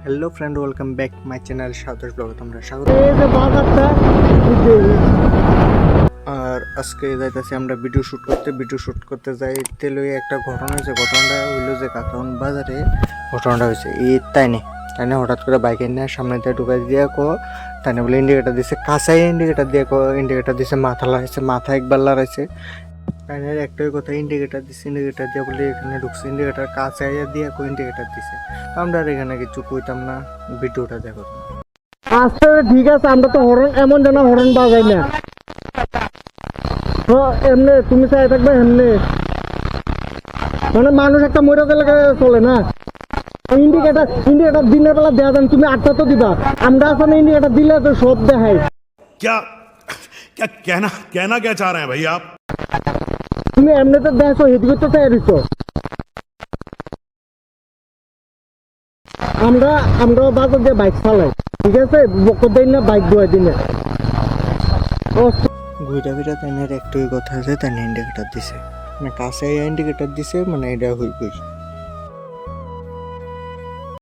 Hello friend, welcome back my channel সাতোশ blog. তোমরা স্বাগত। আর আজকে যাইতেছি আমরা ভিডিও শ্যুট করতে যাই তেলে একটা ঘটনা হয়েছে। ঘটনাটা হইলো যে কাকাউন বাজারে ঘটনাটা হয়েছে এই তাই হঠাৎ করে বাইকে নিয়ে সামনে দিয়ে ঢুকাই দিয়ে তাই বলে ইন্ডিকেটার দিছে, কাঁচাই ইন্ডিকেটার দিয়ে ইন্ডিকেটার দিছে, মাথা লাগাইছে, মাথা একবার লড়াইছে। তাইনের একটাই কথা, ইন্ডিকেটার দিছে, ইন্ডিকেটার দিয়ে বলে এখানে ঢুকছে, ইন্ডিকেটার কাঁচাই দিয়ে ইন্ডিকেটার দিছে। আমরা আর এখানে কিছু কইতাম না, ভিডিওটা দেখো। আচ্ছা ঠিক আছে, আমরা তো হরন এমন যেন হরন বাজাই না। এমনি তুমি চাই থাকবে এমনি, মানে মানুষ একটা মরে গেলে চলে না। ইন্ডিকেটার দিনের বেলা দেওয়া যান, তুমি 8টা তো দিবা, আমরা আসলে ইন্ডিকেটার দিলে তো সব দেখাই। क्या क्या कहना क्या चाह रहे हैं भाई आप? তুমি এমনিতে দেখো এদিকে তো চাই দিচ্ছ। আমরা বাজার দিয়ে বাইক চালাই, ঠিক আছে, বকর দিন না বাইক ধোয়া দিনে ঘুরে ফিরে তাইনের একটাই কথা আছে, তাই ইন্ডিকেটার দিছে, মানে কাছে ইন্ডিকেটার দিছে, মানে এটা হই